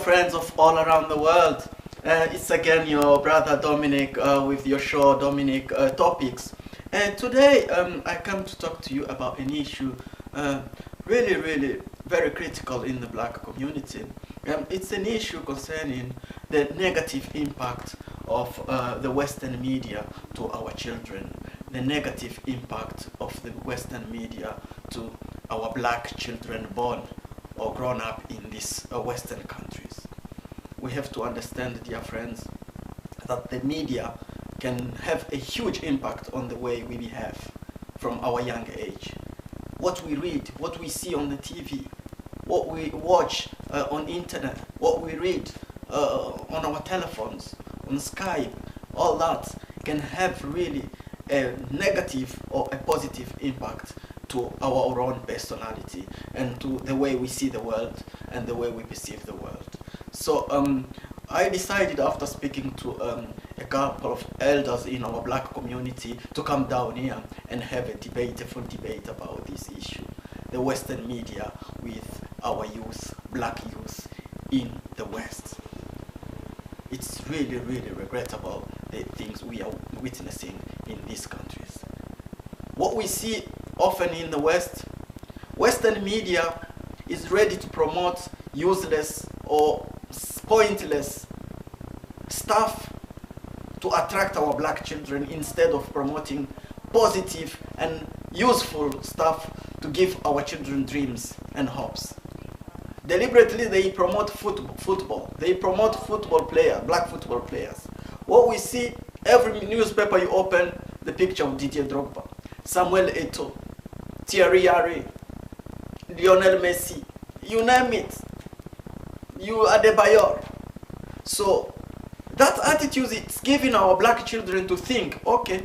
friends of all around the world. It's again your brother Dominic with your show Dominic Topics. And today I come to talk to you about an issue really very critical in the black community. It's an issue concerning the negative impact of the Western media to our children, the negative impact of the Western media to our black children born or grown up in these Western countries. We have to understand, dear friends, that the media can have a huge impact on the way we behave from our young age. What we read, what we see on the TV, what we watch on internet, what we read on our telephones, on Skype, all that can have really a negative or a positive impact to our own personality and to the way we see the world and the way we perceive the world. So I decided, after speaking to a couple of elders in our black community, to come down here and have a debate, a full debate about this issue, the Western media with our youth, black youth in the West. It's really regrettable, the things we are witnessing in these countries. What we see often in the West, Western media is ready to promote useless or pointless stuff to attract our black children instead of promoting positive and useful stuff to give our children dreams and hopes. Deliberately they promote football. They promote football players, black football players. What we see, every newspaper you open, the picture of Didier Drogba, Samuel Eto'o, Thierry Henry, Lionel Messi, you name it, you Adebayor. So that attitude is giving our black children to think, okay,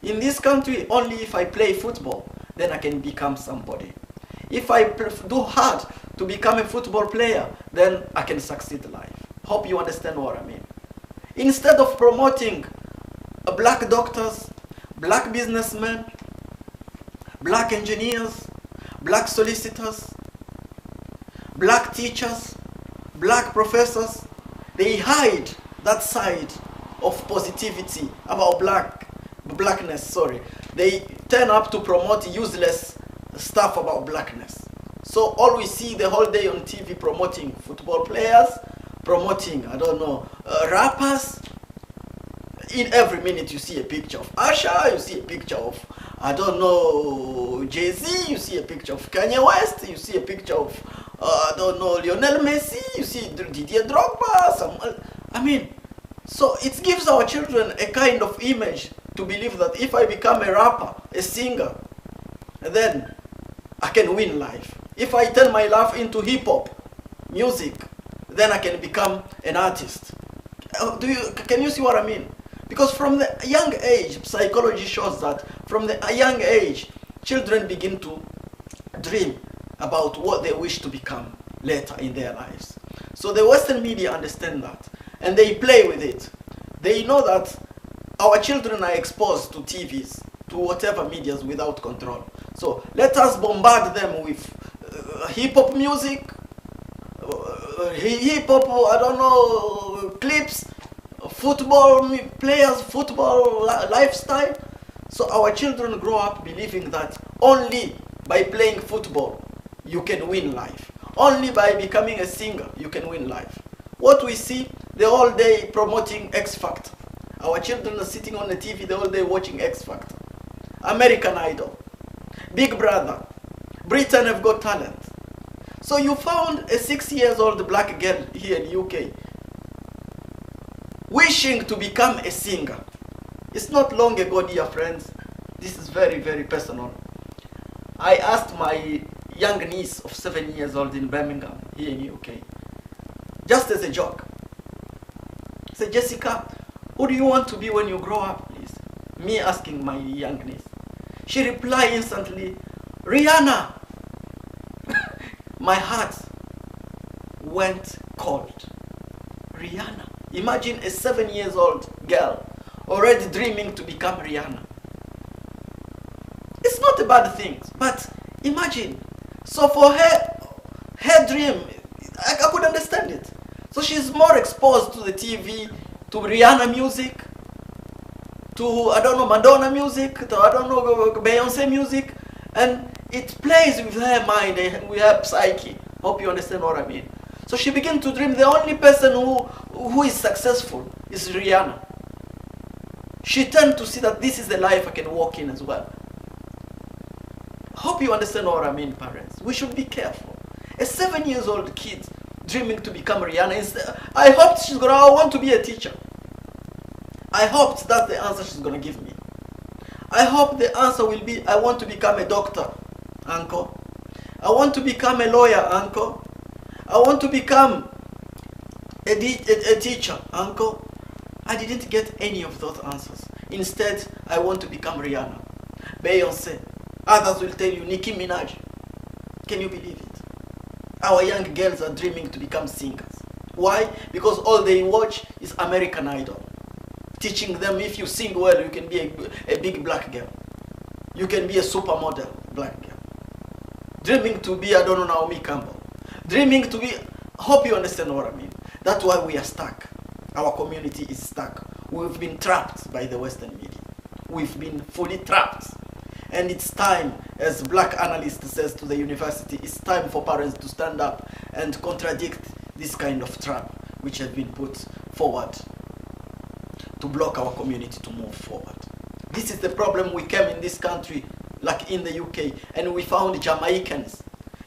in this country only if I play football, then I can become somebody. If I do hard to become a football player, then I can succeed in life. Hope you understand what I mean. Instead of promoting black doctors, black businessmen, black engineers, black solicitors, black teachers, black professors, they hide that side of positivity about blackness. They turn up to promote useless stuff about blackness. So all we see the whole day on TV promoting football players, promoting, I don't know, rappers. In every minute you see a picture of Usher, you see a picture of, I don't know, Jay-Z, you see a picture of Kanye West, you see a picture of, I don't know, Lionel Messi, you see Didier Drogba, so it gives our children a kind of image to believe that if I become a rapper, a singer, then I can win life. If I turn my life into hip-hop music, then I can become an artist. Can you see what I mean? Because from the young age, psychology shows that from the young age, children begin to dream about what they wish to become later in their lives. So the Western media understand that, and they play with it. They know that our children are exposed to TVs, to whatever medias without control. So let us bombard them with hip-hop music, hip-hop, I don't know, clips, football players, football lifestyle. So our children grow up believing that only by playing football you can win life. Only by becoming a singer you can win life. What we see the whole day promoting X Factor. Our children are sitting on the TV the whole day watching X Factor, American Idol, Big Brother, Britain Have Got Talent. So you found a 6-year-old black girl here in UK wishing to become a singer. It's not long ago, dear friends. This is very personal. I asked my young niece of 7 years old in Birmingham, here in UK, just as a joke. I said, Jessica, who do you want to be when you grow up, please? Me asking my young niece. She replied instantly, Rihanna. My heart went cold. Rihanna. Imagine a 7-year-old girl already dreaming to become Rihanna. It's not a bad thing, but imagine. So for her dream, I could understand it. So she's more exposed to the TV, to Rihanna music, to, I don't know, Madonna music, to, I don't know, Beyonce music, and it plays with her mind and with her psyche. Hope you understand what I mean. So she began to dream the only person who is successful is Rihanna. She turned to see that this is the life I can walk in as well. Hope you understand what I mean, parents. We should be careful. A 7-year-old kid dreaming to become Rihanna, I hoped she's gonna, I want to be a teacher. I hoped that's the answer she's gonna give me. I hope the answer will be, I want to become a doctor, uncle. I want to become a lawyer, uncle. I want to become a teacher, uncle. I didn't get any of those answers. Instead, I want to become Rihanna, Beyonce. Others will tell you Nicki Minaj. Can you believe it? Our young girls are dreaming to become singers. Why? Because all they watch is American Idol. Teaching them if you sing well, you can be a big black girl. You can be a supermodel black girl. Dreaming to be, I don't know, Naomi Campbell. Dreaming to be, hope you understand what I mean. That's why we are stuck. Our community is stuck. We've been trapped by the Western media. We've been fully trapped. And it's time, as black analyst says to the university, it's time for parents to stand up and contradict this kind of trap which has been put forward to block our community to move forward. This is the problem. We came in this country, like in the UK, and we found Jamaicans.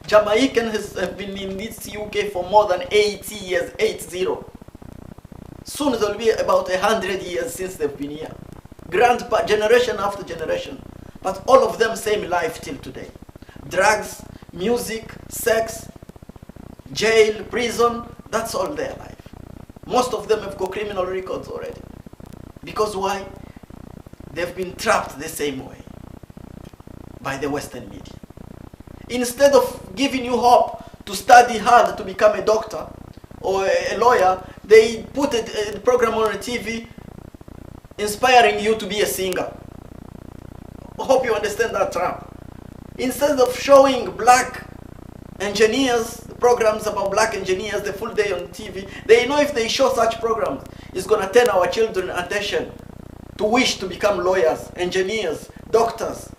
Jamaicans have been in this UK for more than 80 years, 80. Soon it will be about 100 years since they've been here. Grandpa, generation after generation. But all of them same life till today. Drugs, music, sex, jail, prison, that's all their life. Most of them have got criminal records already. Because why? They've been trapped the same way by the Western media. Instead of giving you hope to study hard to become a doctor or a lawyer, they put a program on the TV inspiring you to be a singer. I hope you understand that trap. Instead of showing black engineers, programs about black engineers the full day on TV, they know if they show such programs, it's going to turn our children attention to wish to become lawyers, engineers, doctors,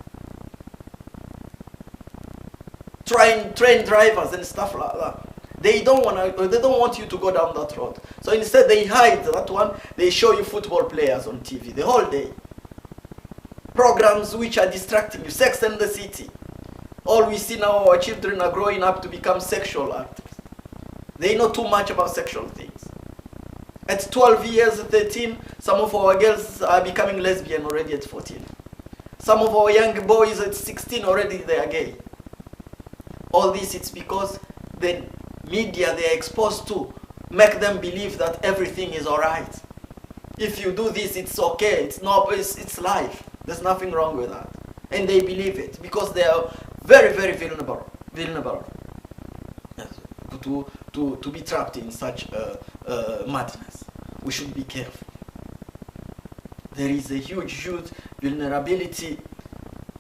train drivers and stuff like that. They don't want you to go down that road. So instead they hide that one. They show you football players on TV the whole day. Programs which are distracting you. Sex and the City. All we see now, our children are growing up to become sexual actors. They know too much about sexual things. At 12 years, 13, some of our girls are becoming lesbian already at 14. Some of our young boys at 16 already they are gay. All this, it's because the media they are exposed to make them believe that everything is alright. If you do this, it's okay. It's life. There's nothing wrong with that. And they believe it because they are very, very vulnerable to be trapped in such madness. We should be careful. There is a huge vulnerability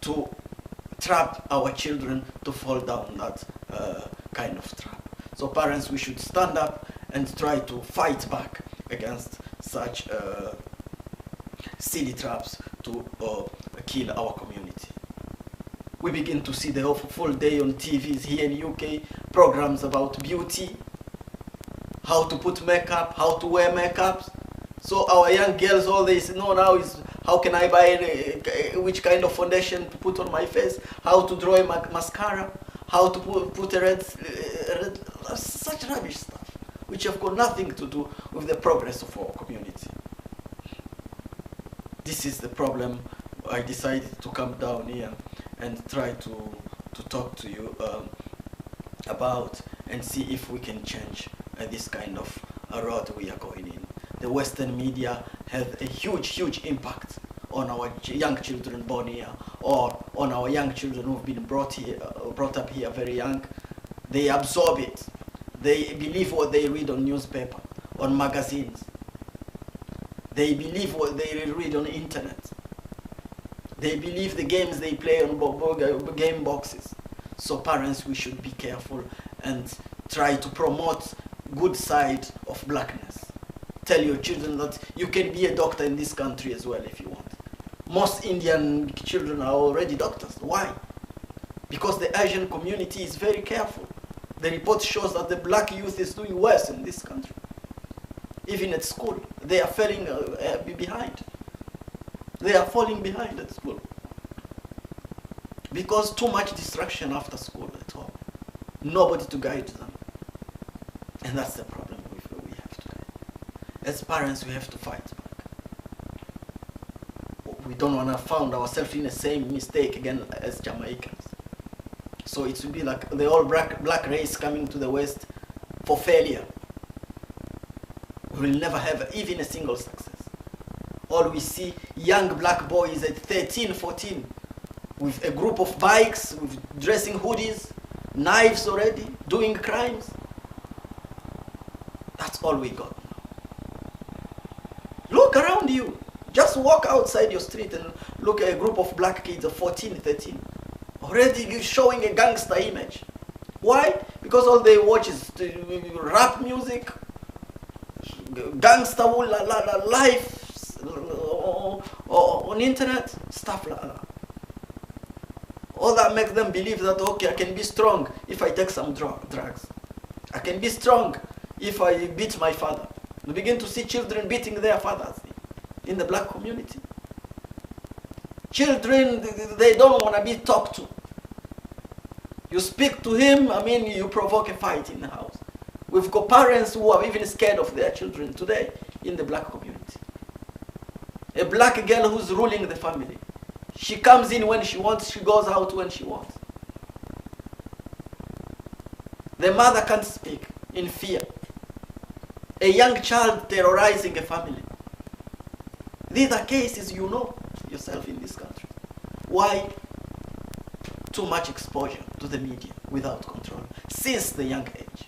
to trap our children to fall down that kind of trap. So parents, we should stand up and try to fight back against such silly traps to kill our community. We begin to see the full day on TVs here in UK, programs about beauty, how to put makeup, how to wear makeup. So our young girls, all they know now is how can I buy which kind of foundation to put on my face, how to draw a mascara, how to put a red, such rubbish stuff, which have got nothing to do with the progress of our community. This is the problem. I decided to come down here and try to talk to you about and see if we can change this kind of road we are going in. The Western media have a huge impact on our young children born here, or on our young children who've been brought up here very young. They absorb it. They believe what they read on newspaper, on magazines. They believe what they read on the internet. They believe the games they play on game boxes. So parents, we should be careful and try to promote good side of blackness. Tell your children that you can be a doctor in this country as well if you want. Most Indian children are already doctors. Why? Because the Asian community is very careful. The report shows that the black youth is doing worse in this country. Even at school, they are falling behind. They are falling behind at school. Because too much distraction after school at home. Nobody to guide them. And that's the problem we have today. As parents, we have to fight back. We don't want to find ourselves in the same mistake again as Jamaicans. So it will be like the whole black race coming to the West for failure. We will never have even a single success. All we see, young black boys at 13, 14, with a group of bikes, with dressing hoodies, knives already, doing crimes. That's all we got now. Look around you. Just walk outside your street and look at a group of black kids of 14, 13. Already showing a gangster image. Why? Because all they watch is rap music, gangster life on internet, stuff like that. All that makes them believe that, okay, I can be strong if I take some drugs. I can be strong if I beat my father. We begin to see children beating their fathers in the black community. Children, they don't want to be talked to. You speak to him, you provoke a fight in the house. We've got parents who are even scared of their children today in the black community. A black girl who's ruling the family. She comes in when she wants, she goes out when she wants. The mother can't speak in fear. A young child terrorizing a family. These are cases you know yourself in this country. Why? Too much exposure to the media without control since the young age.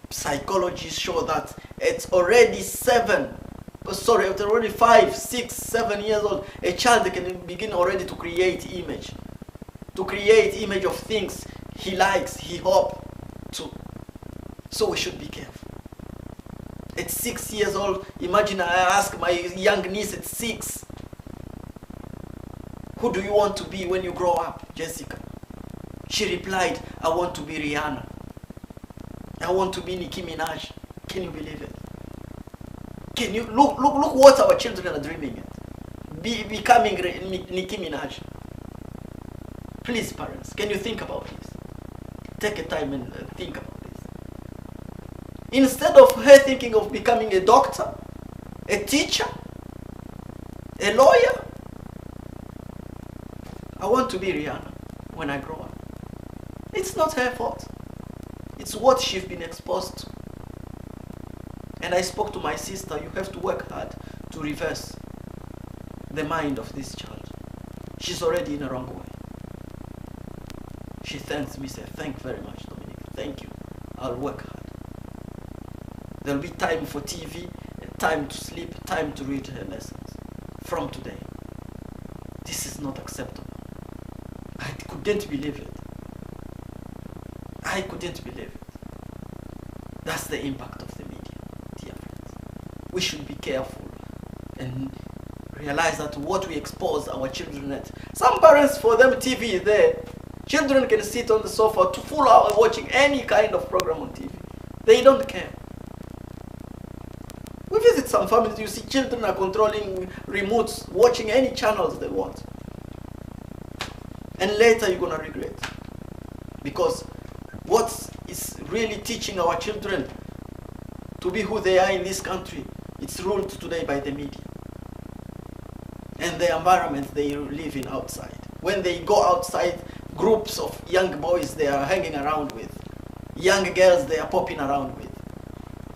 Psychologists show that it's already 5, 6, 7 years old, a child can begin already to create image. To create image of things he likes, he hopes to. So we should be careful. At 6 years old, imagine I ask my young niece at 6, who do you want to be when you grow up, Jessica? She replied, I want to be Rihanna. I want to be Nicki Minaj. Can you believe it? Can you look what our children are dreaming at? Becoming Nicki Minaj. Please, parents, can you think about this? Take a time and think about this. Instead of her thinking of becoming a doctor, a teacher, a lawyer, I want to be Rihanna when I grow up. It's not her fault. It's what she's been exposed to. And I spoke to my sister, you have to work hard to reverse the mind of this child. She's already in the wrong way. She thanks me, said, thank you very much, Dominic. Thank you. I'll work hard. There'll be time for TV, time to sleep, time to read her lessons. From today. This is not acceptable. I couldn't believe it. I couldn't believe it. That's the impact of the media, dear friends. We should be careful and realize that what we expose our children at. Some parents, for them, TV is there. Children can sit on the sofa to full hour watching any kind of program on TV. They don't care. We visit some families, you see children are controlling remotes, watching any channels they want. And later you're going to regret. Because what is really teaching our children to be who they are in this country, it's ruled today by the media. And the environment they live in outside. When they go outside, groups of young boys they are hanging around with. Young girls they are popping around with.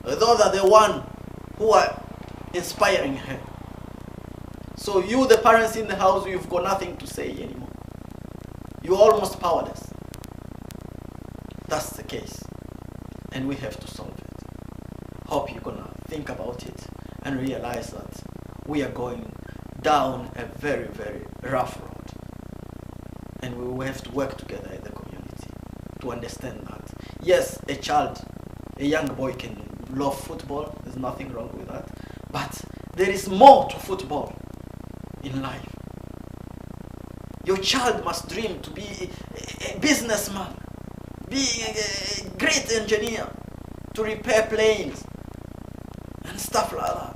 Those are the ones who are inspiring her. So you, the parents in the house, you've got nothing to say anymore. You're almost powerless. That's the case. And we have to solve it. Hope you're going to think about it and realize that we are going down a very, very rough road. And we will have to work together in the community to understand that Yes, a child, a young boy can love football. There's nothing wrong with that. But there is more to football in life. Your child must dream to be a businessman, be a great engineer, to repair planes and stuff like that.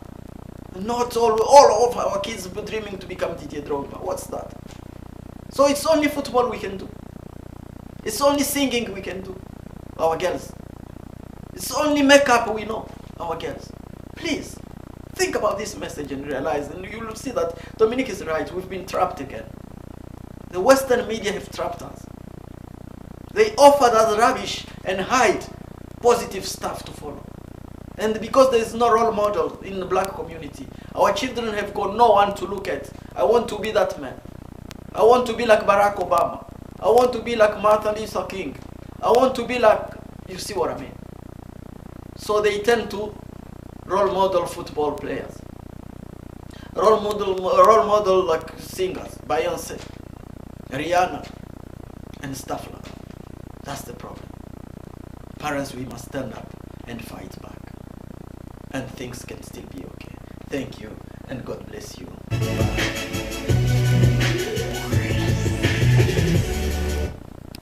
Not all of our kids dreaming to become Didier Drogba. What's that? So it's only football we can do. It's only singing we can do, our girls. It's only makeup we know, our girls. Please, think about this message and realize, and you will see that Dominic is right. We've been trapped again. The Western media have trapped us. They offer us rubbish and hide positive stuff to follow. And because there is no role model in the black community, our children have got no one to look at. I want to be that man. I want to be like Barack Obama. I want to be like Martin Luther King. I want to be like, you see what I mean? So they tend to role model football players. Role model like singers, Beyonce, Rihanna, and stuff like that. That's the problem. Parents, we must stand up and fight back. And things can still be okay. Thank you, and God bless you. Bye.